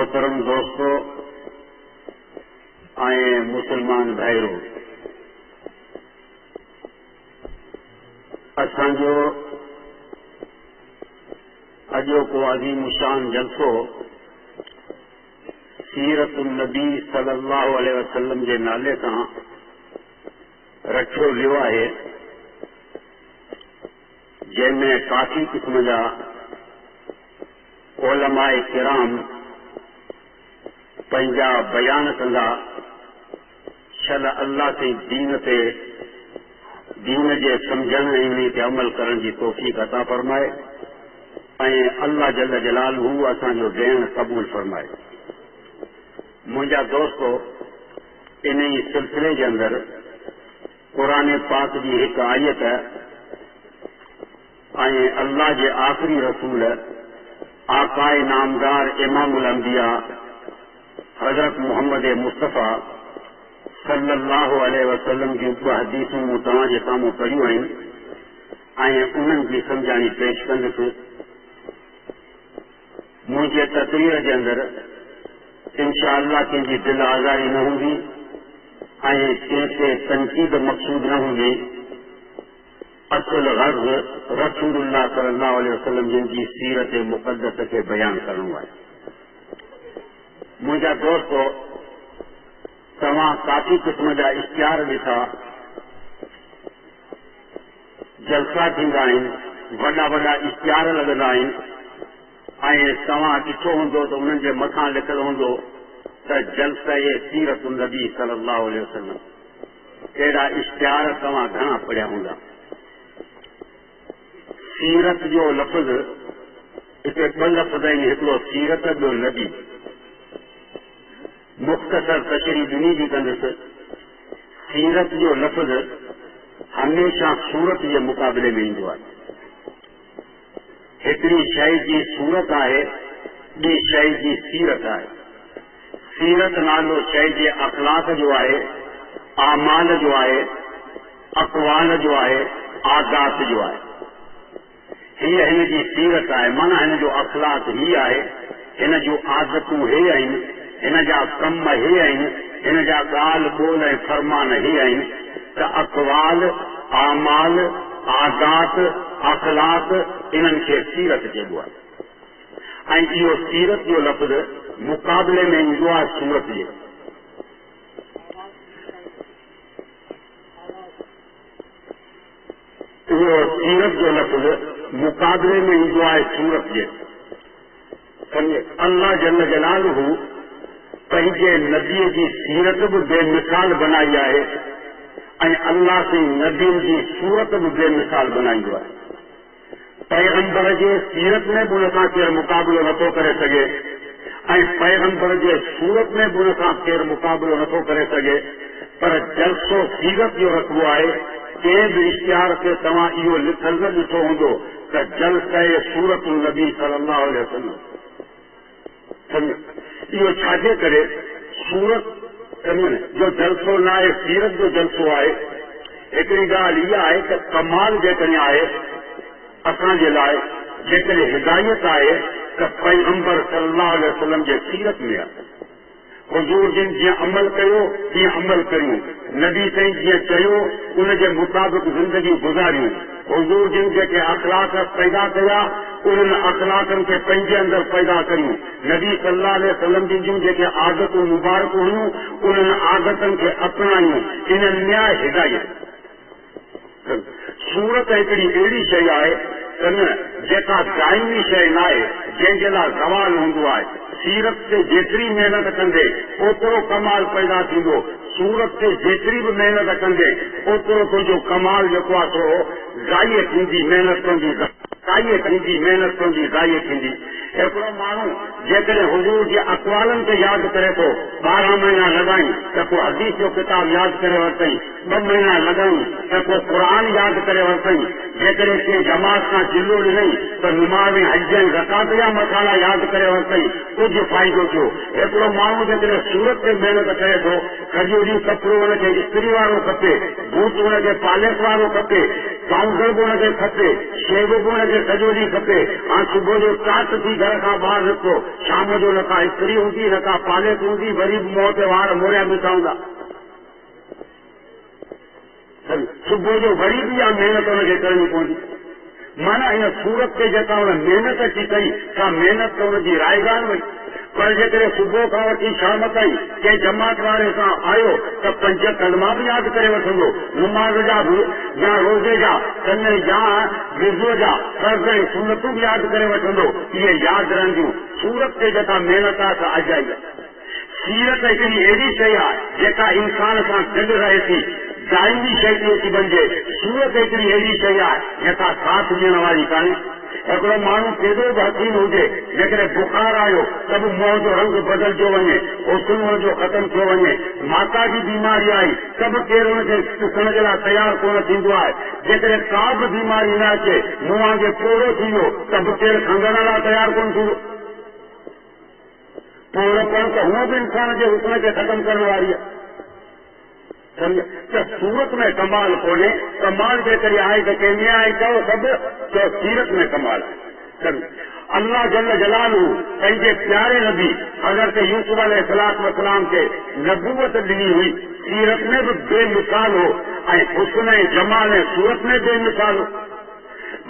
मोहतरम दोस्तों आए मुसलमान भाइयों, असांजो अॼोको अज़ीम शान जलसो सीरत नबी सल्लल्लाहु अलैहि वसल्लम जे नाले सां रखियो वियो आहे, जंहिंमें काफ़ी क़िस्म जा उलमाए किराम पंहिंजा बयान कंदा छल अल्लाह जे दीन जे सम्झण ऐं उन ते अमल करण जी तौफ़ीक़ अता फरमाए ऐं अल्लाह जल जलालहू असांजो ॾियण क़बूल फरमाए। मुंहिंजा दोस्तो, इन ई सिलसिले जे अंदरि क़ुरान पाक जी हिकु आयत ऐं अल्लाह जे आख़िरी रसूल आकाए नामदार इमामुल अंबिया हज़रत मोहम्मद मुस्तफ़ा सल्लल्लाहु अलैहि वसल्लम जूं ॿ हदीसूं मूं तव्हां जे साम्हूं पढ़ियूं आहिनि ऐं उन्हनि जी सम्झाणी पेश कंदुसि। मुंहिंजे तक़रीर जे अंदरि इंशा अल्लाह कंहिंजी दिल आज़ारी न हूंदी ऐं कंहिंखे तनक़ीद मक़सूद न हूंदी। असुल गर्ज़ रसूलुल्लाह सल्लल्लाहु अलैहि वसल्लम जिन जी सीरत मुक़द्दस खे बयान करणो आहे। मुंहिंजा दोस्तो, तव्हां काफ़ी क़िस्म जा इश्तिहार ॾिठा, जलसा थींदा आहिनि, वॾा वॾा इश्तिहार लॻंदा आहिनि ऐं तव्हां ॾिठो हूंदो त उन्हनि जे मथां लिखियलु हूंदो त जलसा सीरत नबी सल्लल्लाहु अलैहि वसल्लम। अहिड़ा इश्तिहार तव्हां घणा पढ़िया हूंदा। सीरत जो लफ़्ज़ हिते ॿ लफ़्ज़ आहिनि, हिकिड़ो सीरत, ॿियो नबी। मुख़्तसर तशरीह ॾिनी बि कंदुसि। सीरत जो लफ़्ज़ हमेशा सूरत जे मुक़ाबले में ईंदो आहे। हिकिड़ी शइ जी सूरत आहे, ॿी शइ जी सीरत आहे। सीरत नालो शइ जे अख़लाक़ जो आहे, आमाल जो आहे, अक़वाल जो आहे, आदात जो आहे। हीअ हिन जी सीरत आहे, माना हिन जो अख़लाक़ हीअ आहे, हिन जूं आदतूं हे आहिनि, हिन जा कम हे आहिनि, हिन जा ॻाल्हि ॿोल ऐं फरमान हे आहिनि त अक़वाल, आमाल, आदात, अख़लाक़ इन्हनि खे सीरत चइबो आहे। ऐं इहो सीरत जो लफ़्ज़ मुक़ाबले में ईंदो आहे सूरत जे। इहो सीरत जो लफ़्ज़ मुक़ाबले में ईंदो आहे सूरत जे। अल्लाह जल जलालहू पंहिंजे नबीअ जी सीरत बि बेमिसाल बनाई आहे ऐं अल्लाह जे नबीअ जी सूरत बि बेमिसाल बनाईंदो आहे। पैगंबर जे सीरत में बि उन सां केरु मुक़ाबिलो नथो करे सघे ऐं पैगंबर जे सूरत में बि उन सां केरु मुक़ाबिलो नथो करे सघे। पर जलसो सीरत जो रखबो आहे। कंहिं बि इश्तिहार ते तव्हां इहो लिखल न ॾिठो हूंदो त जलसा सूरत नबी सल्लल्लाहु अलैहि वसल्लम। इहो छाजे करे सूरत जो जलसो न आहे, सीरत जो जलसो आहे। हिकिड़ी ॻाल्हि इहा आहे त कमाल जेकॾहिं आहे असांजे लाइ, जेकॾहिं हिदायत आहे त पैगंबर सल्लल्लाहु अलैहि वसल्लम जे सीरत में आहे। हुजूर जिन जीअं अमल कयो तीअं अमल करियूं, नबी साईं जीअं चयो उन जे मुताबिक़ ज़िंदगी गुज़ारियूं। हुजूर जिन जेके अख़लाक़ पैदा कया उन्हनि अख़लाक़नि खे पंहिंजे अंदरि पैदा करियूं। नबी सल्लल्लाहु अलैहि वसल्लम जिन जेके आदतूं मुबारक हुयूं उन्हनि आदतनि खे अपनायूं। इन्हनि में आहे हिदायत। सूरत हिकिड़ी अहिड़ी शइ आहे जेका दाइमी शइ न आहे, जंहिंजे लाइ ज़वाल हूंदो आहे। सीरत ते जेतिरी महिनत कंदे ओतिरो कमाल पैदा थींदो। सूरत ते जेतिरी बि महिनत कंदे ओतिरो तुंहिंजो कमाल जेको आहे सो ज़ाइए थींदी, महिनत तुंहिंजी ज़ाइए थींदी, महिनत तुंहिंजी ज़ाइए थींदी। हिकिड़ो माण्हू जेकॾहिं हुजूर जे अक़वालनि खे यादि करे थो, 12 महीना लॻाई त पोइ हदीस जो किताब यादि करे वरितई, 2 महीना लॻाई त पोइ क़ुरान यादि करे वरितई, जेकर के जमात का जिलो नहीं तो नमाज में हजन ज़कात या मसाला याद करे वक़्तु कुछ फ़ाइदो थियो। हिकिड़ो माण्हू जेकर सूरत ते महिनत करे थो, सॼो ॾींहुं कपिड़ो हुनखे इस्त्री वारो खपे, बूट हुनखे पालिश वारो खपे, काउंटर बि हुनखे खपे, शेव बि हुनखे सॼो ॾींहुं खपे। हाणे सुबुह जो टाट थी घर खां ॿाहिरि निकितो, शाम जो न का इस्त्री हूंदी न का पालिश हूंदी, वरी मुंहं ते वार मोड़िया बीठा हूंदा। सुबुह जो वरी बि इहा महिनत हुनखे करणी पवंदी। माना इन सूरत ते जेका हुन महिनत अची कई, सा महिनत त हुनजी रायगान वई। पर जेकॾहिं सुबुह खां वठी शाम ताईं कंहिं जमात वारे सां आयो त 5 कलमा बि यादि करे वठंदो, नमाज़ जा बि या रोज़े जा कन या विज़ुअ जा फर्ज़ ऐं सुनतूं बि यादि करे वठंदो। इहे यादि रहंदियूं। सूरत ते जेका महिनत आहे त अजाई आहे। सीरत हिकिड़ी अहिड़ी शइ आहे जेका इंसान सां गॾु रहे थी, दाइमी शइ थी अची बणिजे। सूरत हिकिड़ी अहिड़ी शइ आहे जेका साथ ॾियण वारी कान्हे। हिकिड़ो माण्हू केॾो बि हसीन हुजे, जेकॾहिं बुखार आयो त बि मुंहं जो रंग बदिलजो वञे, हुस्न जो ख़तमु थियो वञे। माता जी बीमारी आई त बि केरु हुनखे ॾिसण जे लाइ तयारु कोन थींदो आहे। जेकॾहिं का बि बीमारी न अचे, मुंहं जे पोड़ो थी वियो त बि केरु खंघण लाइ तयारु कोन थींदो। पोड़ोपण त हूअं बि इंसान जे हुस्न खे ख़तमु करण वारी आहे। त सूरत में कमाल कोन्हे, कमाल जेकॾहिं आहे त कंहिंमें आहे चओ सभु त सीरत में कमाल आहे। अल्लाह जल जलालू पंहिंजे प्यारे नबी हज़रत यूसुफ अलैहिस्सलाम खे नबूवत ॾिनी हुई। सीरत में बि बेमिसाल हो ऐं हुस्न ऐं जमाल ऐं सूरत में बेमिसाल हो।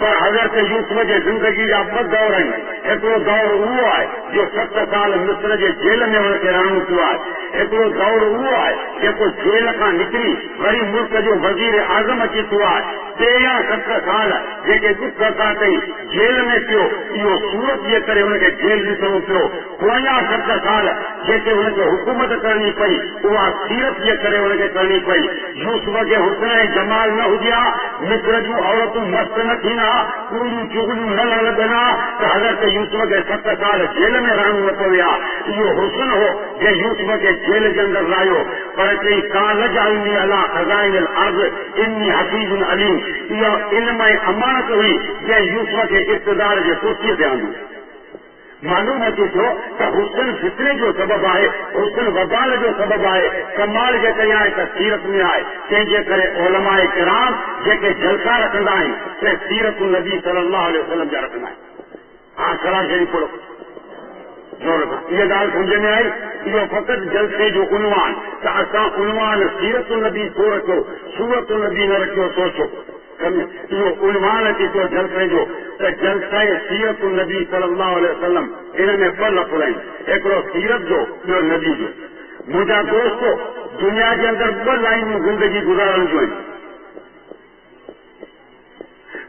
पर हज़रत यूसुफ जे ज़िंदगी जा 2 दौर आहिनि। हिकिड़ो दौर उहो आहे जो 7 साल मिस्र जे जेल में हुनखे रहणो पियो आहे। हिकिड़ो दौर उहो आहे जेको जेल खां निकिरी वरी मुल्क जो वज़ीर आज़म अची थियो आहे। 13 7 साल जेके दुख कई जेल में पियो, इहो सूरत जे करे हुनखे जेल ॾिसणो पियो। पोयां 7 साल जेके हुनखे हुकूमत करणी पई, उहा सीरत जे करे हुनखे करणी पई। यूसुफ जे हुस्न ऐं जमाल न हुजे मिस्र जूं औरतूं मस्त न थींदा, पूरियूं चुगलियूं न लॻंदा त हज़रत यूसुफ खे 7 साल जेल में रहणो न पियो। इहो हुस्न हो जे यूसुफ खे जेल जे अंदरि लाहियो। पर चई कालज आईनी अला खज़ाइन अर्ज़ इन्नी हफ़ीज़ुन अलीम। इहा इल्म ऐं अमानत हुई जंहिं यूसुफ खे इक़्तिदार जे कुर्सीअ ते आंदी। मालूम अचे थो त हुस्न फितरे जो सबबु आहे, हुस्न वबाल जो सबबु आहे। कमाल जेकॾहिं आहे त सीरत में आहे। तंहिंजे करे उलमाए किराम जेके जलसा रखंदा आहिनि त सीरत नबी सल्लल्लाहु अलैहि वसल्लम जा रखंदा आहिनि। हा सलाह शरीफ़ पढ़ो जोर सां। इहा ॻाल्हि सम्झ में आई। इहो फ़क़ति जलसे जो उनवान त असां उनवान सीरत नबी छो रखियो, सूरत नबी न रखियो, सोचो। इहो उनवान अचे थो जलसे जो त जलसा सीरत नबी सल्लल्लाहु अलैहि वसल्लम। इन में 2 लफ़्ज़ आहिनि, हिकिड़ो सीरत जो, ॿियो नबी जो। मुंहिंजा दोस्तो, दुनिया जे अंदरि 2 लाइनूं ज़िंदगी गुज़ारण जूं आहिनि।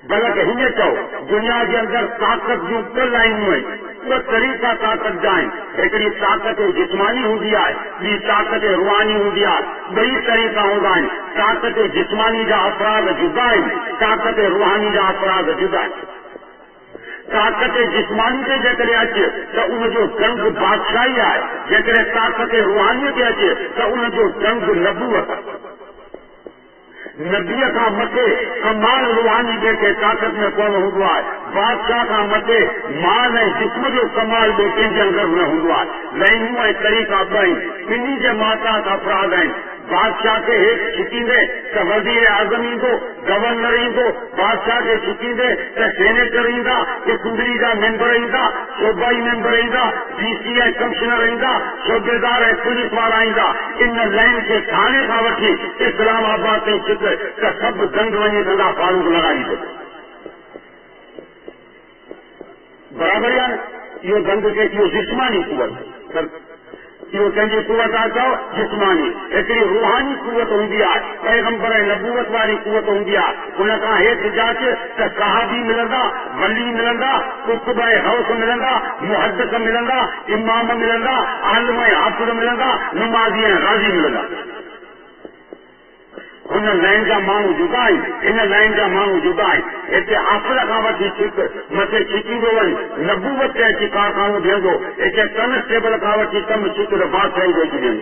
बल्कि हीअं चओ, दुनिया जे अंदरि ताक़त जूं 2 लाइनूं आहिनि, 2 तरीक़ा ताक़त जा आहिनि। हिकिड़ी ताक़त जिस्मानी हूंदी आहे, ॿी ताक़त रूहानी हूंदी आहे। 2 तरीक़ा हूंदा आहिनि। ताक़त जिस्मानी जा अफ़राद जुदा आहिनि, ताक़त रूहानी जा अफ़राद जुदा आहिनि। ताक़त जिस्मानी ते जेकॾहिं अचे त उनजो जंग बादशाही आहे। जेकॾहिं ताक़त रूहानी ते अचे त उनजो जंग नबूवत आहे। नबीअ खां मथे कमाल रूहानी जेके ताक़त में कोन हूंदो आहे। बादशाह खां मथे माल ऐं जिस्म जो कमाल बि कंहिंजे अंदरि न हूंदो आहे। लाइनूं ऐं तरीक़ा 2 आहिनि। ॿिन्ही जे माताहत अफ़राद आहिनि। बादशाह खे हेठि छिकींदे त वज़ीर आज़म ईंदो, गवर्नर ईंदो। बादशाह खे छिकींदे त सेनेटर ईंदा, असेंबली जा मेंबर ईंदा, सूबाई मेंबर ईंदा, DC ऐं कमिश्नर ईंदा, सूबेदार ऐं पुलिस वारा ईंदा। इन लाइन खे थाणे खां वठी इस्लामाबाद ताईं छिक त सभु दंग वञी कंदा, फारूक लॻाईंदो। बराबरि आहे न? इहो दंग खे इहो जिस्मानी कुवत, इहो कंहिंजी कुवत आहे चओ जिस्मानी। हिकिड़ी रूहानी कुवत हूंदी आहे, पैगंबर ऐं नबूवत वारी कुवत हूंदी आहे। उन खां हेठि जाच त सहाबी मिलंदा, वली मिलंदा, कुतुब ऐं गौस मिलंदा, मुहद्दिस मिलंदा, इमाम मिलंदा, आलिम ऐं हाफ़िज़ मिलंदा, नमाज़ी ऐं गाज़ी मिलंदा। हुन लाइन जा माण्हू जुदा आहिनि, हिन लाइन जा माण्हू जुदा आहिनि। हिते हाफ़िज़ खां वठी छिक मथे छिकींदो वञ, नबूवत ते अची कारखानो बीहंदो। हिते कॉन्स्टेबल खां वठी कमु छिक त बादशाही वेची ॾियनि।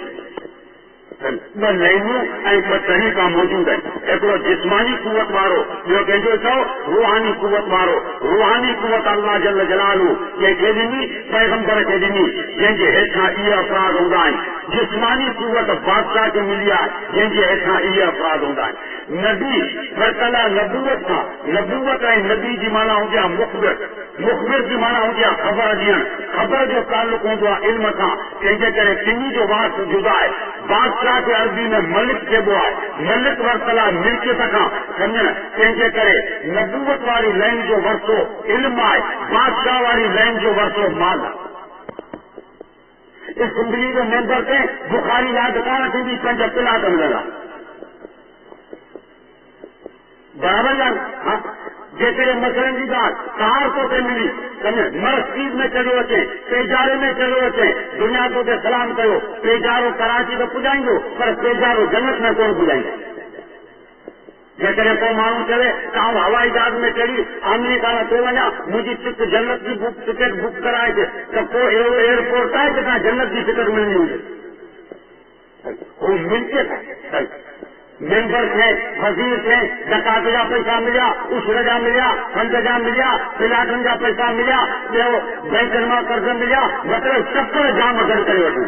लाइनूं ऐं ॿ तरीक़ा मौजूद आहिनि। हिकिड़ो जिस्मानी कुवत वारो, ॿियो कंहिंजो चओ रूहानी कुवत वारो। रूहानी कुवत अल्लाह जल जलालू कंहिंखे ॾिनी, पैगंबर खे ॾिनी, जंहिंजे हेठां इहे अफ़राद हूंदा आहिनि। जिस्मानी कुवत बादशाह खे मिली आहे, जंहिंजे हेठां इहे अफ़राद हूंदा आहिनि। नबी फरकला नबूवत खां, नबूवत ऐं नबी जी माना हुजे आहे मुख़बिर, मुख़बिर जी माना हुजे आहे ख़बर ॾियणु, ख़बर जो ताल्लुक़ हूंदो आहे इल्म खां, तंहिंजे करे टिनी जो वास्तु जुदा आहे। बादशाह खे अरबी में मलिक चइबो आहे, मलिक वरतला मिल्कियत खां, सम्झण, तंहिंजे करे नबूवत वारी लाइन जो वरिसो इल्म आहे, बादशाह वारी लाइन जो वरिसो माल आहे। असेंबली जो मेंबर खे बुखारी यादि कोन थींदी, 5 कलाक मिलंदा बराबरि आहे। हा, जेकॾहिं मसइलनि जी ॻाल्हि कार तोखे मिली, मर्सीद में चलियो अचे, पेजारे में चलियो अचे, दुनिया तोखे सलाम कयो, पेजारो कराची त पुॼाईंदो, पर पेजारो जन्नत में कोन पुॼाईंदो। जेकॾहिं को माण्हू चवे त आउं हवाई जहाज में चढ़ी अमेरिका में थो वञा, मुंहिंजी जन्नत जी टिकट बुक कराए थे, त को अहिड़ो एयरपोर्ट आहे जितां जन्नत जी टिकट मिलणी हुजे। हू मिल्कियत आहे। मेंबर थे, वज़ीर थे, ज़कात जा पैसा मिलिया, उशर जा मिलिया, फंड जा मिलिया, प्लाटनि जा पैसा मिलिया, ॿियो बैंकनि मां कर्ज़ मिलिया, मतिलबु चक्कर जाम गॾु करे वठूं।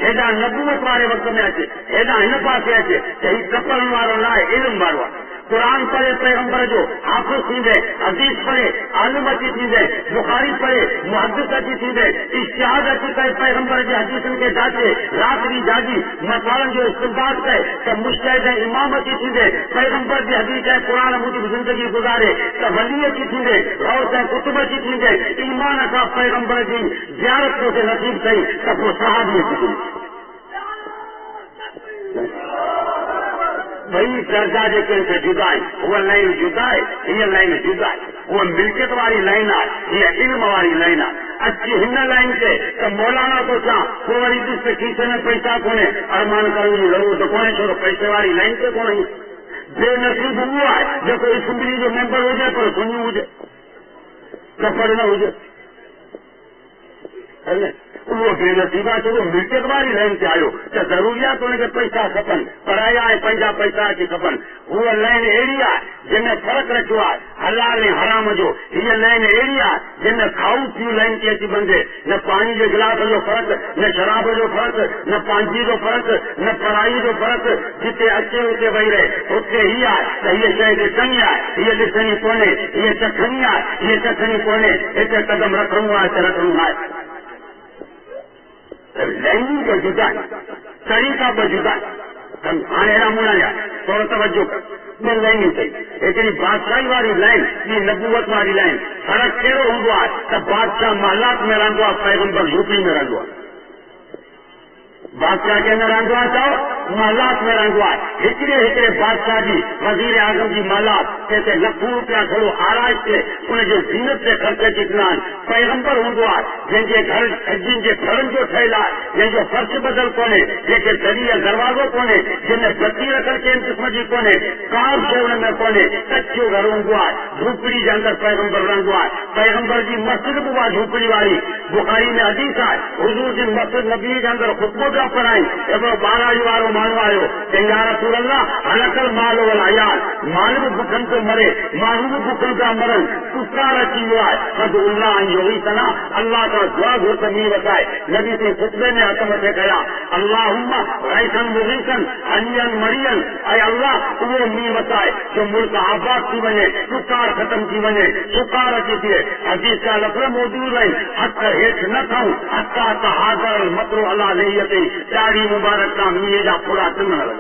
हेॾा नबूवत वारे वक़्त में अचे, हेॾा हिन पासे अचे त हीउ कपड़नि वारो न आहे, इल्म वारो आहे। कुरान पढ़े पैगंबर जो हाफ़िज़ थींदे, हदीस पढ़े आलिम अची थींदे, बुखारी पढ़े मुहद्दिस अची थींदे, इश्तिहाद अची करे पैगंबर जे हदीसनि खे जाचे, राति ॾींहुं जागी मसालनि जो इस्तिंबात कए त मुज्तहिद ऐं इमाम अची थींदे, पैगंबर जी हदीस ऐं कुरान मूजिब ज़िंदगी गुज़ारे त वली अची थींदे, गौस ऐं कुतुब अची थींदे, ईमान खां पैगंबर जी ज़ियारत तोखे नसीब कई त पोइ सहाबी अची थींदी। ॿई दर्जा जेके हिते जुदा आहिनि, उहा लाइन जुदा आहे, हीअ लाइन जुदा आहे। उहा मिल्कियत वारी लाइन आहे, हीअ इल्म वारी लाइन आहे। अची हिन लाइन ते त मौलाना थो चवां, पोइ वरी ॾिस त खीसे में पैसा कोन्हे, अरमान करण जी ज़रूरत कोन्हे, छो त पैसे वारी लाइन ते कोन्हे। बेनसीब उहो आहे जेको असेंबली जो मेंबर हुजे पर सुञी हुजे, कपड़ न हुजे, उहो बेनसीब आहे छो मिल्कियत वारी लाइन ते आयो त ज़रूरी आहे त हुनखे पैसा खपनि, पढ़ाया ऐं पंहिंजा पैसा अची खपनि। उहा लाइन अहिड़ी आहे जंहिंमें फ़र्क़ु रखियो आहे हलाल ऐं हराम जो। हीअ लाइन अहिड़ी आहे जंहिंमें खाऊ पीऊ लाइन ते अची बंदे, न पाणी जे गिलास जो फ़र्क़ु, न शराब जो फ़र्क़ु, न पांजी जो फ़र्क़ु, न पढ़ाई जो फ़र्क़ु। जिते अचे उते वेही रहे, उते हीअ आहे त हीअ शइ ॾिसणी आहे, हीअ ॾिसणी कोन्हे, हीअ चखणी आहे, हीअ चखणी कोन्हे, हिते कदम रखणो आहे त रखणो आहे। लाइनूं बि जुदा आहिनि, तरीक़ा बि जुदा आहिनि। हाणे अहिड़ा मुना थोरो तवजो कर, ॿ लाइनूं अथई, हिकिड़ी बादशाही वारी लाइन, ॿी नबूवत वारी लाइन। फ़र्क़ु कहिड़ो हूंदो आहे त बादशाह महलात में रहंदो आहे, पैगंबर यूपी में रहंदो आहे। बादशाह कंहिं में रहंदो आहे, चओ महलात में रहंदो आहे। हिकिड़े बादशाह जी वज़ीर आज़म जी महलात, कंहिंखे लखों रुपया थोरो आराइश ते उनजे ज़ीनत ते ख़र्च अची थींदा आहिनि। पैगंबर हूंदो आहे जंहिंजे घर, जिनजे घरनि जो ठहियल आहे, जंहिंजो फर्श बदल कोन्हे, जंहिंखे दरिया दरवाज़ो कोन्हे, जंहिंमें बत्ती रखण कंहिं क़िस्म जी कोन्हे, का बि शइ हुन में कोन्हे, कचो घर हूंदो आहे, झूपड़ी जे अंदरि पैगंबर रहंदो आहे। पैगंबर जी मस्जिद बि उहा झूपड़ी वारी। बुखारी में हदीस आहे, हुज़ूर जी मस्जिद नबी जे अंदरि ख़ुतबो पिया पढ़ाई, हिकिड़ो ॿारहां वारो माण्हू आयो, चई या रसूल अल्लाह, हलकल माल वल अयाल, माल बि बुखनि थो मरे, माण्हू बि बुखनि था मरनि, पुकार अची वियो आहे। अल्लाह योगी तना अल्लाह का दुआ घुर मींहुं वसाए। नबी से ख़ुतबे में हथ मथे कया, अल्लाहुम्मा रईसन मुग़ीसन हनियन मरियन, ऐं अल्लाह उहो मींहुं वसाए जो मुल्क आबाद थी वञे, पुकार ख़तम थी वञे, सुकार अची थिए। हदीस जा लफ़्ज़ मौजूद आहिनि, हथ हेठि न खऊं, हथ त हाज़र मतिरो अला लही अचे, ॾाढ़ी मुबारक खां मींहं जा फुड़ा टंगण लॻा।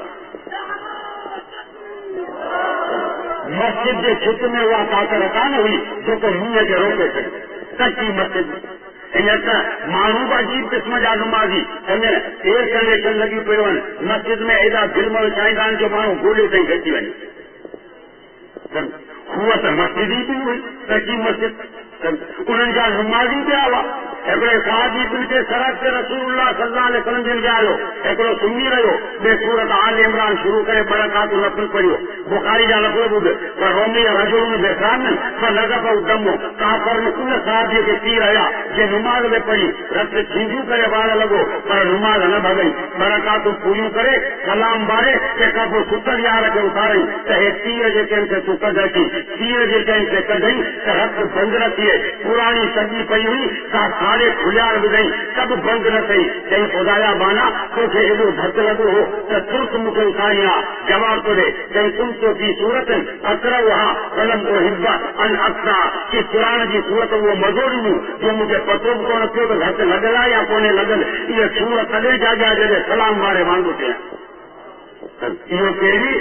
मस्जिद जे छित में उहा ताक़त कान हुई जेको मींहं खे रोके सघे, कची मस्जिद। हींअर त माण्हू बि अजीब क़िस्म जा नुमाज़ी, सम्झे न, एयर कंडीशन लॻी पियो आहिनि, मस्जिद में एॾा फ़िल्म विछाईंदा आहिनि जो माण्हू ॻोल्हे ताईं गची वञे। हूअ त मस्जिद ई बि हुई, कची मस्जिद। उन्हनि जा नुमाज़ी पिया हुआ, हिकिड़े साहबी दिल के सड़क ते रसूलुल्लाह सल्लल्लाहु अलैहि वसल्लम जिन आयो हिकिड़ो सुम्ही रहियो ॿिए सूरत आल इमरान शुरू करे ॿ रकातूं नफ़िल पढ़ियो बुखारी जा लफ़्ज़ ॿुध पर रोमी रजुलुन बेसानन फलगफ़ दमो काफ़र उन साहबीअ खे तीर हया जे नुमाज़ में पढ़ी रत छींजू करे वार लॻो पर नुमाज़ न भॻई ॿ रकातूं पूरियूं करे सलाम बारे तंहिंखां पोइ सुतल यार खे उथारई त हे तीर जे कंहिंखे तूं कढ अची तीर जे कंहिंखे कढई त रत बंदि न थिए पुराणी सॼी पई हुई सा सारे खुलियार विधई सभु बंदि न थई चई ख़ुदाया बाना तोखे एॾो धक लॻो हो त तुर्त मूंखे उथारी आहे जवाब तो ॾे चई तुम तो की सूरत असर हा कलम तो हिब्बा अन अक्सा की पुराण जी सूरत उहो मज़ो ॾिनो जो मूंखे पतो बि कोन पियो त घटि लॻल आहे या कोन्हे लॻल इहा सूरत तॾहिं जाॻिया जॾहिं सलाम वारे वांगुरु थिया इहो कहिड़ी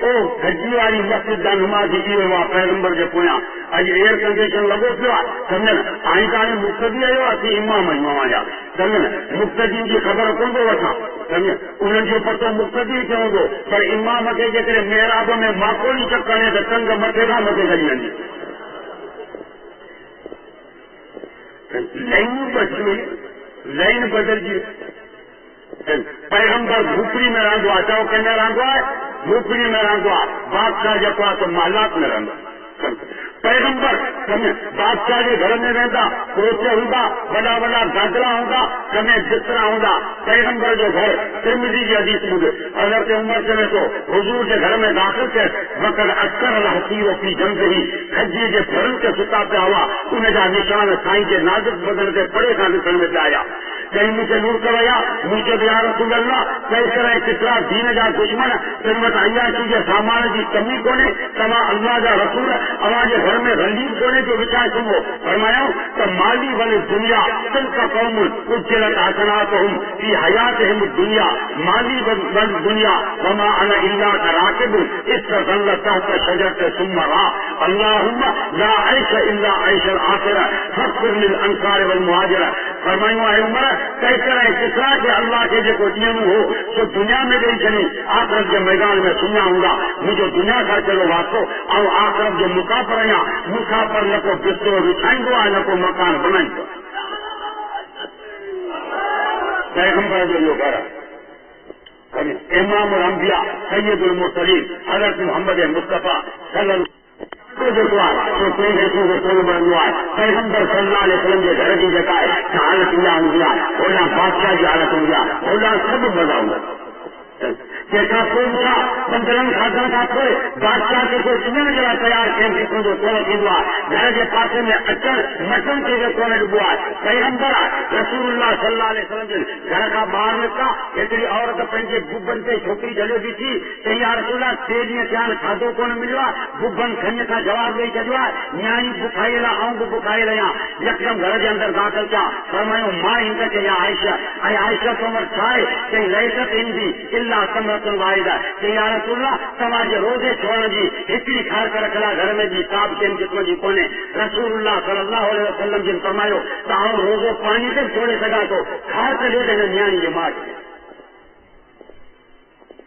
ओ गड्डी वारी मस्जिद जा नुमाज़ी इहो आहे पैगंबर जे पोयां अॼु एयर कंडीशन लॻो पियो आहे सम्झनि हाणे त हाणे मुक़्तदी आयो असीं इमाम आहियूं जा सम्झनि मुक़्तदी जी ख़बर कोन थो वठां सम्झ उन्हनि जो पतो मुक़्तदी चवंदो पर इमाम खे जेकॾहिं महिराब में माकोड़ी चकणे त टंग मथे खां मथे लॻी वेंदी लाइन बदलजी पैगंबर झूपड़ी में रहंदो आहे चओ कंहिं में रहंदो आहे झूपड़ी में रहंदो आहे बादशाह जेको आहे त मालात में रहंदो पैगंबर बादशाह जे घर में रहंदा कोच हूंदा वॾा वॾा गादरा हूंदा कमे बिस्तरा हूंदा पैगंबर जो घर तिरमिज़ी जी हदीस ॿुध हज़रत उमर चवे थो हुजूर जे घर में दाख़िल थियसि वक़्तु अक्सर हसीरो पी जंग ही खजीअ जे फरनि ते सुता पिया हुआ उन जा निशान साईं जे नाज़ुक बदन ते परे खां ॾिसण में पिया आया कहीं मुझे नूर करवाया मुझे यार रसूल अल्लाह कई तरह कितरा दीन जा दुश्मन तुम वटि अयाशी जे सामान जी कमी कोन्हे तव्हां अल्लाह जा रसूल अव्हां जे घर में रंगीन कोन्हे जो विचार सुनो फरमायो त माली वल दुनिया तिलका कौम उज्जलत हसनातहुम फी हयातिहिम दुनिया माली वल दुनिया वमा अना इल्ला राकिब इस्तज़ल्ल तहत शजरत सुम्मा रा अल्लाहुम्मा ला ऐश इल्ला ऐश अल आखिरा फग़फिर लिल अंसार वल मुहाजिरा फरमायो आहे उमर कई तरह किसरा के अल्लाह के जेको ॾियणो हो सो दुनिया में ॾेई छॾी आख़िरत जे मैदान में सुम्हिया हूंदा मुंहिंजो दुनिया खां कहिड़ो वास्तो ऐं आख़िरत जो मुसाफ़िर आहियां मुसाफ़िर न को बिस्तरो विछाईंदो आहे न को मकान बनाईंदो पैगंबर जो इहो घर इमाम अंबिया सैयदुल मुरसलीन हज़रत मोहम्मद मुस्तफ़ा सल्लल्लाहु जेको आहे सो कंहिंखे कोन वणंदो आहे पैगंबर सल्लल्लाहु अलैहि वसल्लम जे घर जी जेका आहे हालत इहा हूंदी आहे होॾां बादशाह जी हालत हूंदी आहे होॾां सभु मज़ा हूंदा तंहिंखां पोइ छा 15 सालनि खां पोइ बादशाह खे कोई सुञण जे लाइ तयारु कंहिंखे कोन थींदो आहे घर जे पासे में अचण मटण खे कोन ॾिबो आहे पैगंबर आहे रसूलुल्लाह सल्लल्लाहु अलैहि वसल्लम जे घर खां ॿाहिरि निकिता हिकिड़ी औरत पंहिंजे बुबनि ते छोकिरी झले बीठी चई या रसूला 3 ॾींहं थिया आहिनि खाधो कोन मिलियो आहे बुबनि खञ खां जवाबु ॾेई छॾियो आहे न्याणी बुखायल आहे आऊं बि बुखायल आहियां यकदम घर जे अंदरि दाख़िल थिया फरमायो मां हिन खे या आयशा ऐं आयशा तो वटि छा आहे चई लैसत ईंदी इल्ला वाहिदा चई या रसूलल्लाह तव्हांजे रोज़े छोड़ण जी हिकिड़ी ख़ार रखियल घर में बि का बि कंहिं क़िस्म जी कोन्हे रसूलुल्लाह सल्लल्लाहु अलैहि वसल्लम जिन फरमायो त आउं रोज़ो पाणी ते छोड़े सघां थो ख़ार त ॾे हिन न्याणी जे माउ खे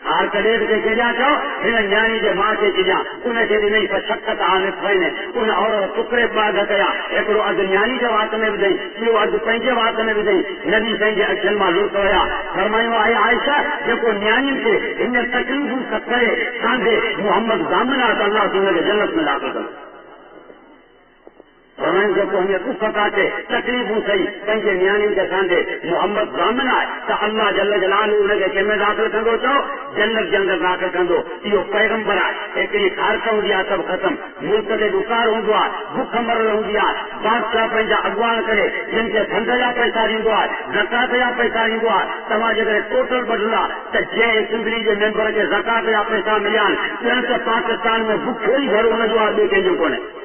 हार कॾहिं खे केॾियां चओ हिन न्याणी जे माउ खे केॾियां उनखे ॾिनई त शक़त हाणे थियनि उन औरत टुकड़े बाग कया हिकिड़ो अधु न्याणी जे वात में विधई ॿियो अधु पंहिंजे वात में विधई नबी पंहिंजे अखियुनि मां लुट विया फरमायो आहे आयशा जेको न्याणियुनि खे हिन तकलीफ़ूं करे कांधे मोहम्मद ज़ामिन आहे त अल्लाह हुनखे जन्नत में दाख़िल कंदो जेको हीअं दुख काटे तकलीफ़ूं सही पंहिंजे न्याणियुनि खे कांधे मोहम्मद ज़ामिन आहे त अल्लाह जल जलाल हुनखे कंहिंमें दाख़िल कंदो चओ जन्नत जे अंदरि दाख़िल कंदो इहो पैगंबर आहे हिकिड़ी ख़ारत हूंदी आहे सभु ख़तमु मुल्क ते ॾुकार हूंदो आहे बुख मरल हूंदी आहे बादशाह पंहिंजा अॻुवान करे जिन खे धंध जा पैसा ॾींदो आहे ज़कात जा पैसा ॾींदो आहे तव्हां जेकॾहिं टोटल ॿधंदा त जंहिं एसेंबली जे मेंबर खे ज़कात जा पैसा मिलिया आहिनि ॼण त पाकिस्तान में बुखियो ई घर हुनजो आहे ॿियो कंहिंजो कोन्हे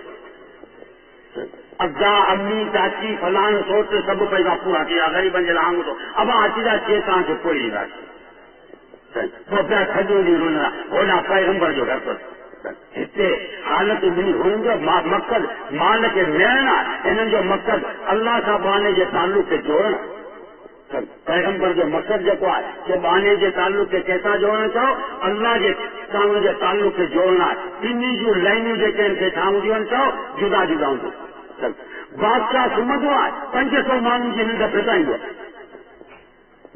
अब्दा अम्मी चाची फलान सोच सभु पैसा पूरा किया ग़रीबनि जे लाइ आंगू थो अब अचीदा चे तव्हांखे कोई ॾींदासीं पोइ पिया खजूं ॾी रुना होॾां पैगंबर जो घर अथसि हिते हालत ॿी हुननि जो मक़सद माल खे मिलण आहे हिननि जो मक़सद अल्लाह सां बाने जे तालुक खे जोड़णु पैगंबर जो मक़सद जेको आहे कि बाने जे तालुक खे कंहिंसां जोड़णु चओ अल्लाह जे सां हुनजे तालुक खे जोड़णु आहे ॿिन्ही जूं लाइनूं जेके आहिनि के छा हूंदियूं आहिनि चओ जुदा जुदा हूंदियूं بادشاہ सुम्हंदो आहे 500 माण्हुनि जी निंड फिटाईंदो आहे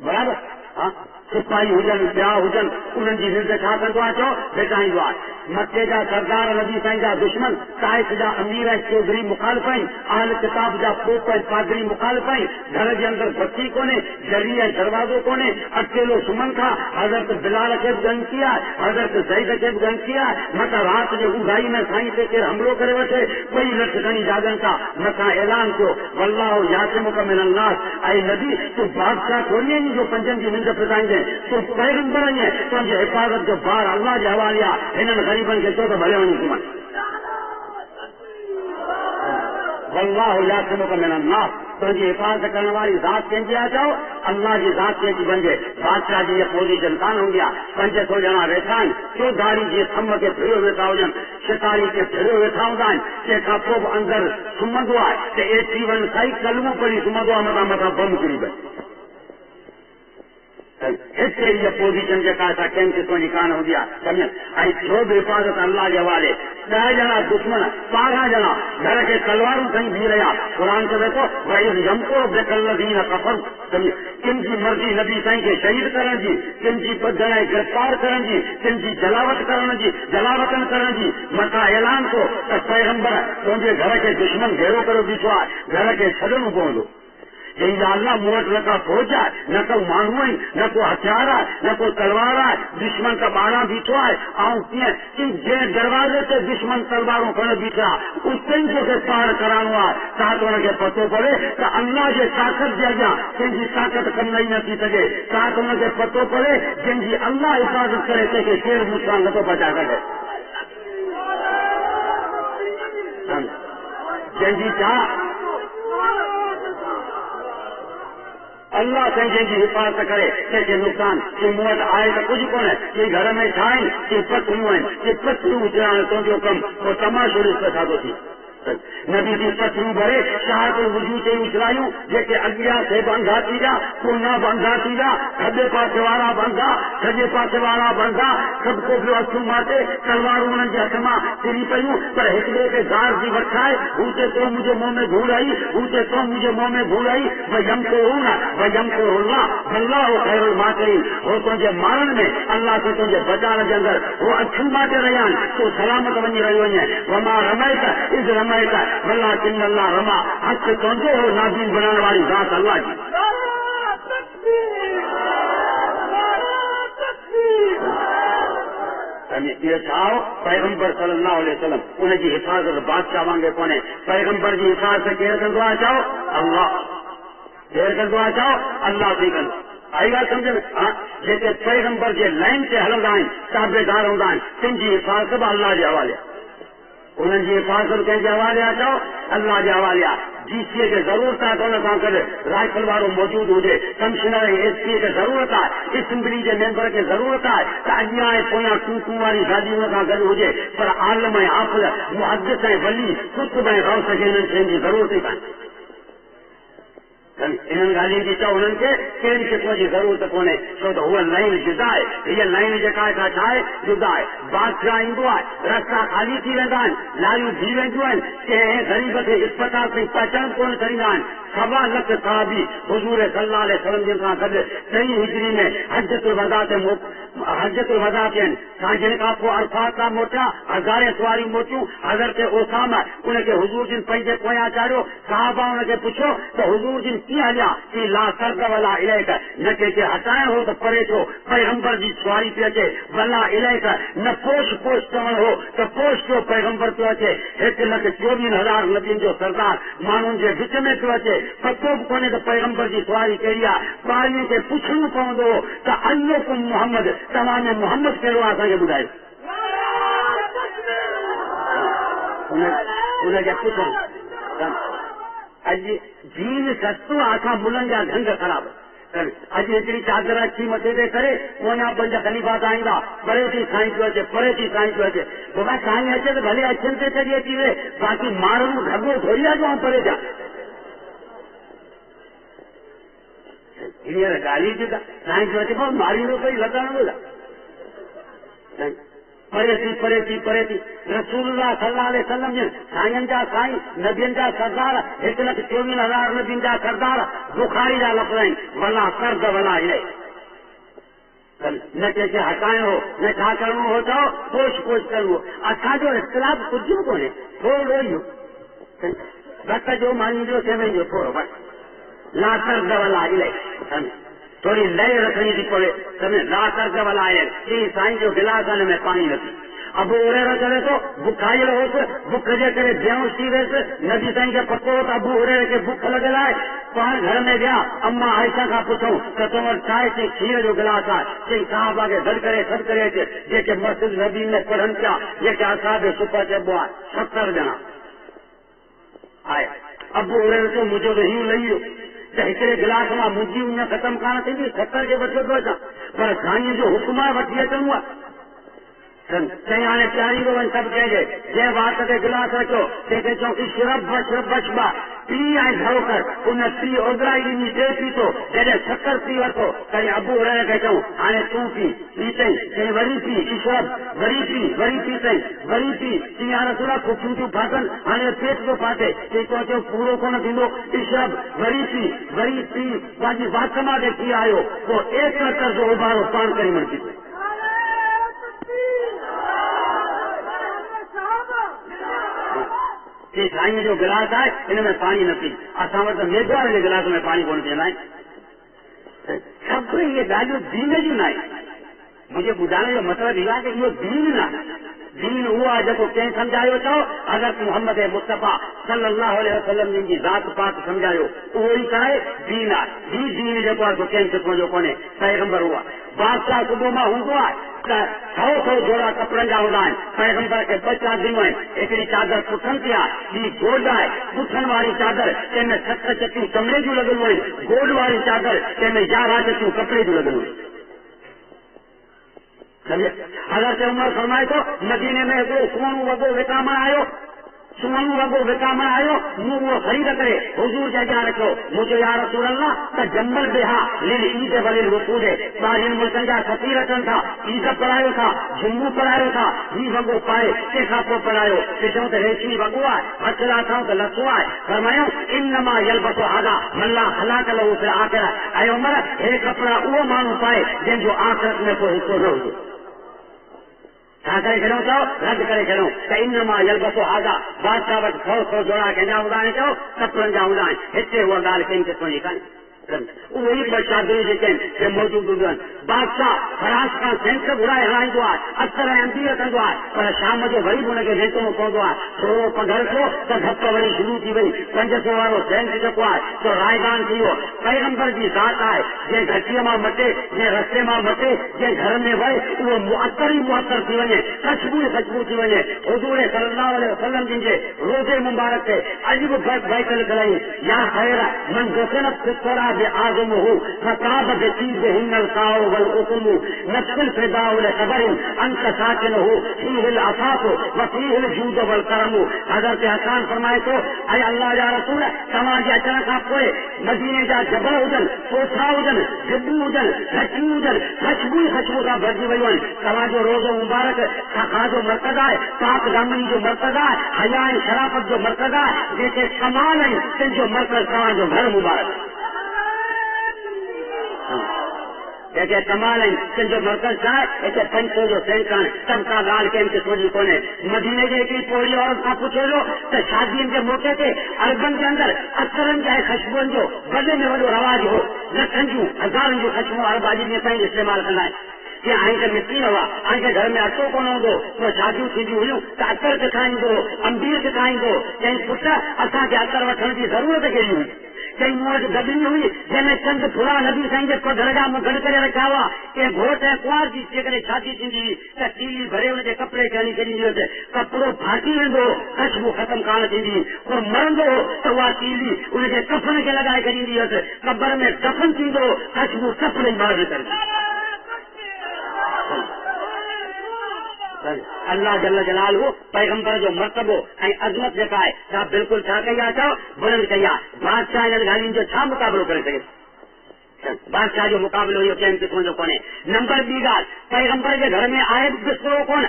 बराबरि हा सिपाही हुजनि ॿिया हुजनि उन्हनि जी निंड छा कंदो आहे चओ फिटाईंदो आहे मके जा सरदार नबी साईं जा दुश्मन ताइफ जा अमीर ऐं चौधरी मुखालिफ़ आहिनि अहल किताब जा पोप ऐं पादरी मुखालिफ़ आहिनि घर जे अंदरि बत्ती कोन्हे जरी ऐं दरवाज़ो कोन्हे अकेलो सुम्हनि था हज़रत बिलाल खे बि गंदगी आहे हज़रत ज़ैद खे बि गंदगी आहे मथां राति जे ऊंघाई में साईं ते केरु हमलो करे वठे ॿई लठ खणी जाॻनि था मथां ऐलान कयो वल्लाहु यासिमुक मिनन नास ऐं नबी तूं बादशाह थोरी आहीं जो पंजनि जी निंड फिटाईंदे तूं पैगंबर आहीं तुंहिंजी हिफ़ाज़त जो भार अल्लाह जे हवाले आहे हिननि ग़रीबनि खे चओ त भले वञी सुम्हनि वल्लाहु यासिमुक मिनन नास तुंहिंजी हिफ़ाज़त करण वारी ज़ात कंहिंजी आहे चओ अल्लाह जी ज़ात कंहिंजी बणिजे बादशाह जी इहा पोज़ीशन कान हूंदी आहे 500 ॼणा वेठा आहिनि चौधारी जीअं थम खे फिरियो वेठा हुजनि शिकारी खे फिरियो वेठा हूंदा आहिनि तंहिंखां पोइ बि अंदरि सुम्हंदो आहे त 81 साईं कलमो पढ़ी सुम्हंदो आहे मथां मथां बम किरी पए हिते इहा पोज़ीशन जेका असां कंहिं क़िस्म जी कान हूंदी आहे सम्झ ऐं जो बि हिफ़ाज़त अल्लाह जे हवाले 10 ॼणा दुश्मन 12 ॼणा घर खे तलवारूं खणी बीह रहिया क़ुर चवे थो वरी यमको बेकल्लज़ीन कफ़रू सम्झ किन जी मर्ज़ी नबी साईं खे शहीद करण जी किन जी ॿधण ऐं गिरफ़्तार करण जी किन जी जलावतन करण जी मथां ऐलान कयो त पैगंबर तुंहिंजे घर खे दुश्मन घेरो करे बीठो आहे घर खे छॾणो पवंदो या अल्लाह मूं वटि न का फौज आहे न को माण्हू आहिनि न को हथियार आहे न को तलवार आहे दुश्मन त ॿाहिरां बीठो आहे ऐं कीअं की जंहिं दरवाज़े ते दुश्मन तलवारूं खणी बीठा उते ई तोखे पार कराइणो आहे ताकि हुनखे पतो पवे त अल्लाह जे ताक़त जे अॻियां कंहिंजी ताक़त कम ई नथी सघे ताकि हुनखे पतो पवे जंहिंजी अल्लाह हिफ़ाज़त करे तंहिंखे केरु नुक़सान नथो पहुचाए सघे जंहिंजी छा अल्लाह साईं जंहिंजी हिफ़ाज़त करे कंहिंखे नुक़सान की मूं वटि आहे त कुझु कोन्हे की घर में छा आहिनि की पथरियूं आहिनि की पथरियूं विझाइण तुंहिंजो कमु पोइ तमाशो ॾिस छा थो थी नबी जी पथरियूं भरे शहादत वुजू चई उछलायूं जेके अॻियां थे बि अंधा थी विया कोना बि अंधा थी विया खॿे पासे वारा बि अंधा सॼे पासे वारा बि अंधा सभु को ॿियो हथूं माथे तलवारूं हुननि जे हथ मां किरी पयूं पर हिक ॿिए खे ज़ार जी वठाए हू चए तो मुंहिंजे मुंहं में धूड़ आई हू चए तो मुंहिंजे मुंहं में धूड़ आई भयम को अल्लाह ख़ैरुल माकिरीन हो तुंहिंजे मारण में अल्लाह खे तुंहिंजे बचाइण जे अंदरि हो अखियूं माटे रहिया आहिनि तूं सलामत वञी रहियो वञे वमा रमैत इज़ रमैत वलाकिन अल्लाह रमा हथ तुंहिंजो हो नाज़ीम बनाइण वारी ज़ात अल्लाह जी पैगंबर सल्लल्लाहु अलैहि वसल्लम उनजी हिफ़ाज़त बादशाह वांगुरु कोन्हे पैगंबर जी हिफ़ाज़त केरु कंदो आहे चओ अल्लाह केरु कंदो आहे चओ अल्लाह थी कंदो आई ॻाल्हि सम्झ में हा जेके पैगंबर जे लाइन ते हलंदा आहिनि ताबेदार हूंदा आहिनि तिन जी हिफ़ाज़त बि अल्लाह जे हवाले उन्हनि जी हिफ़ाज़त कंहिंजे हवाले आहे चओ अल्लाह जे हवाले आहे डीसीए खे ज़रूरत आहे त हुन सां गॾु राइफल वारो मौजूदु हुजे कमिश्नर ऐं एसपी खे ज़रूरत आहे असेंबली जे मेंबर खे ज़रूरत आहे त अॻियां ऐं पोयां टूटू वारी गाॾी हुन सां गॾु हुजे पर आलम ऐं हाफ़िज़ मुहद्दिस ऐं वली कुतुब ऐं गौस खे हिननि शयुनि जी ज़रूरत ई कान्हे इन्हनि ॻाल्हियुनि जी चओ हुननि खे कहिड़ी क़िस्म जी ज़रूरत कोन्हे छो त हूअ लाइन जुदा आहे हीअ लाइन जेका आहे छा आहे जुदा आहे बादशाह ईंदो आहे रस्ता ख़ाली थी वेंदा आहिनि लारियूं थी वेंदियूं आहिनि कंहिं ग़रीब खे इस्पताल ताईं पहुचण कोन करींदा आहिनि 1.25 लख सहाबी हुज़ूर सल्लल्लाहु अलैहि वसल्लम जे सां गॾु 3 हिजरी में हजतुल वदा ते आहिनि साईं खां पोइ अरफात खां मोटिया 1000 सवारियूं मोटियूं हज़रत ओसामा उनखे हुज़ूर जिन पंहिंजे पोयां चाढ़ियो सहाबा उनखे पुछियो त हुज़ूर जिन कीअं हलिया की ला सर्द वला इलाइक न कंहिंखे हटाइण हो त परे थियो पैगंबर जी सवारी थी अचे वला इलाइक न पोश चवण हो त पोश थियो पैगंबर पियो अचे 1,24,000 नबियुनि जो सरदार माण्हुनि जे विच में पियो अचे पतो बि कोन्हे त पैगंबर जी सवारी कहिड़ी आहे ॿारनि खे पुछणो पवंदो त अय्युकुम मोहम्मद तव्हां में मोहम्मद कहिड़ो आहे असांखे ॿुधायो हुनखे पुछणो अॼु दीन सस्तो आहे असां मुलनि जा ढंग ख़राब अॼु हिकिड़ी चादर अची मथे ते करे पोयां 5 ख़लीफ़ा ईंदा परे थी साईं पियो अचे परे थी साईं पियो अचे बाबा साईं अचे त भले अखियुनि ते चढ़ी अची वे बाक़ी माण्हू ढगो थोरी आहे जो परे जा हींअर ॻाल्हि थी साईं पियो अचे मारींदो पई लॻाइणो परे थी रसूलुल्लाह सल्लल्लाहु अलैहि वसल्लम जन साईं जा साईं नबियन जा सरदार 1,24,000 नबियन जा सरदार बुखारी जा लफ़्ज़ आहिनि वला कर्द वला इले न कंहिंखे हटाइणो न छा करणो हो चओ पोछ करणो असांजो इख़्तिलाफ़ कुझु बि कोन्हे थोरो ई घटि जो मानी जो सेवन जो थोरो बसि ला कर्द वला इले थोड़ी लय रखनी थी पड़े तुम्हें ला कर्द वला इले साईं जो गिलास में पानी न थी अबू हुरैरा चवे तो बुखायल होसि बुख जे करे बेहोश थी वियसि नबी साईं खे पको हो त अबू हुरैरा खे बुख लॻल आहे पाण घर में विया अम्मा आयशा खां पुछूं त तो वटि छा आहे चई खीर जो गिलास आहे चई साहबा खे गॾु करे सॾु करे अचे जेके मस्जिद नबी में पढ़नि पिया जेके असांखे सुपर चइबो आहे 70 ॼणा आहे अबू हुरैरा चयो मुंहिंजो त हीउ लही वियो त हिकिड़े गिलास मां मुंहिंजी उन ख़तमु कान थींदी 70 खे वठी थो अचां पर साईं जो हुकुम आहे वठी अचणो आहे चई हाणे प्यारी थो वञ सभु चइजे जंहिं वात ते गिलास रखियो तंहिंखे चऊं इशरब बशबा पी ऐं घरो कर उन पी ओघराई ॾिनी टे पीतो जॾहिं 70 पी वरितो तॾहिं अबू हुरैरा खे चऊं हाणे तूं पी चई चई वरी पी इशरब वरी पी चई वरी पी चई हाणे थोरा कुफियूं थियूं फाटनि हाणे पेट थो फाटे चई तो चयो पूरो कोन थींदो इशरब वरी पी पंहिंजी वात मां थी आयो पोइ 1 लीटर जो उबारो पाण करे मटिजी पियो साईं जो गिलास आहे हिन में पाणी न पी असां वटि मेघवार जे गिलास में पाणी कोन पीअंदा आहिनि सभु इहे ॻाल्हियूं दीन जूं न आहिनि मुंहिंजे ॿुधाइण जो मतिलबु इहो आहे कि इहो दीन न आहे दीन उहो आहे जेको कंहिं सम्झायो चओ हज़रत मुहम्मद मुस्तफ़ा सल्लल्लाहु अलैहि वसल्लम जी ज़ात पाक सम्झायो उहो ई आहे दीन आहे ही दीन जेको आहे सो कंहिं क़िस्म जो कोन्हे पैगंबर उहा बादशाह सुबुह मां हूंदो आहे त 100 जोड़ा कपिड़नि जा हूंदा आहिनि पैगंबर खे 2 चादरियूं आहिनि हिकिड़ी चादर पुठनि ते आहे ॿी गोॾ आहे पुठनि वारी चादर तंहिंमें 7 चटियूं चमड़े जूं लॻियलूं आहिनि गोॾ वारी चादर तंहिंमें 11 चटियूं कपिड़े जूं लॻियलूं आहिनि हज़रत उमर फरमाए थो मदीने में हिकिड़ो सुहिणो वॻो विकामण आयो मूं उहो ख़रीद करे हुज़ूर जे अॻियां रखियो मुंहिंजो या रसूल अल्लाह त जंबल बेहा लिल ईद वलिल वफ़ूद ॿाहिरि मुल्कनि जा सफ़ीर अचनि था ईद पढ़ायो था जुम्मू पढ़ायो था ही वॻो पाए तंहिंखां पोइ पढ़ायो ॾिसो त रेशमी वॻो आहे हथ लाथऊं त लथो आहे फरमायो इन्नमा यलबसु हादा मल्ला हलाक लहू फिल आख़िरह ऐं उमर हे कपिड़ा उहो माण्हू पाए जंहिंजो आख़िरत में को हिसो न हुजे छा करे छॾियूं चओ रद्द करे छॾियूं त इनमा यलबसु हादा बादशाह वटि 100 जोड़ा कंहिंजा हूंदा आहिनि चओ कपिड़नि जा हूंदा आहिनि हिते उहा ॻाल्हि कंहिं क़िस्म जी कान्हे उहे ई 2 चादरियूं जेके आहिनि मौजूदु हूंदियूं आहिनि बादशाह फराश खां सेंट घुराए हलाईंदो आहे अख़र ऐं अंदीर कंदो आहे पर शाम जो वरी बि हुनखे भेटणो पवंदो आहे थोरो पघर थियो त धप वरी शुरू थी वई 500 वारो सेंट जेको आहे सो रायदान थी वियो पैगंबर जी ज़ात आहे जंहिं घटीअ मां मटे जंहिं रस्ते मां मटे जंहिं घर में वहे उहो मुअत्तर ई मुअत्तर थी वञे ख़ुशबू थी वञे हुज़ूर सल्लल्लाहु अलैहि वसल्लम जिन जे रोज़े मुबारक ते अॼु बि बैत लिखल या ख़ैर मन दुखनत फितरा आज़महू फकाब बसीबहिन अलकाउ वलउकुम नफ्सल फिदाउ लखबर अंत साकिनहू फीहिल अफाफ व फीहिल जूद वलकरम हज़रत हसन फरमाए थो ऐं अल्लाह जा रसूल तव्हां जे अचण खां पोइ मदीने जा जबल हुजनि कोठा हुजनि ढिबू हुजनि घटियूं हुजनि ख़ुशबू सां भरिजी वयूं आहिनि तव्हांजो रोज़ो मुबारक सखा जो मर्कज़ आहे पाक दामनी जो मर्कज़ आहे हया ऐं शराफ़त जो मर्कज़ आहे जेके कमाल आहिनि तिन जो मर्कज़ तव्हांजो घर मुबारक जेके कमाल आहिनि तुंहिंजो मर्कज़ छा आहे हिते 500 जो सेंट आहिनि सभु का ॻाल्हि कंहिं क़िस्म जी कोन्हे मदीने जे हिकिड़ी पोड़ी औरत खां पुछो त शादीअ जे मौक़े ते अरबनि जे अंदरि अतरनि जा ख़ुशबुनि जो वॾे में वॾो रवाज हो लखनि जूं हज़ारनि जूं ख़ुशबू अरब अॼु ॾींहं ताईं इस्तेमालु कंदा आहिनि कि आई त मिटी न हुआ आई त घर में अटो कोन हूंदो पोइ शादियूं थींदियूं हुयूं त अतर किथाईंदो अंबीर किथाईंदो चई पुट असांखे अतर वठण जी ज़रूरत कहिड़ी हुई चई मूं वटि गॾड़ी हुई जंहिंमें चंद थोरा नबी साईं जे पधर जा मूं गॾु करे रखिया हुआ के घोट ऐं कुंवार जी जेकॾहिं शादी थींदी हुई त तीली भरे हुनजे कपिड़े खे हणी छॾींदी हुअसि कपिड़ो फाटी वेंदो ख़ुशबू ख़तमु कान थींदी को मरंदो त उहा तीली उनजे कफन खे लॻाए छॾींदी हुअसि कबर में दफ़न थींदो ख़ुशबू सभु ॾेई ॿाहिरि निकिरंदी अल्लाह जल जलालहू पैगंबर जो मर्तबो ऐं अज़मत जेका आहे सा बिल्कुलु छा कई आहे चओ बुलंद कई आहे बादशाह इन्हनि ॻाल्हियुनि जो छा मुक़ाबिलो करे सघे बादशाह जो मुक़ाबिलो इहो कंहिं क़िस्म जो कोन्हे नंबर 2 ॻाल्हि पैगंबर जे घर में आहे बिस्तरो कोन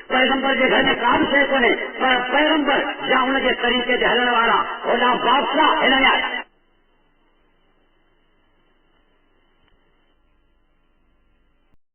پیغمبر کے گھر میں کام سے کونے پیغمبر یا ان کے طریقے سے ہلن والا بادشاہ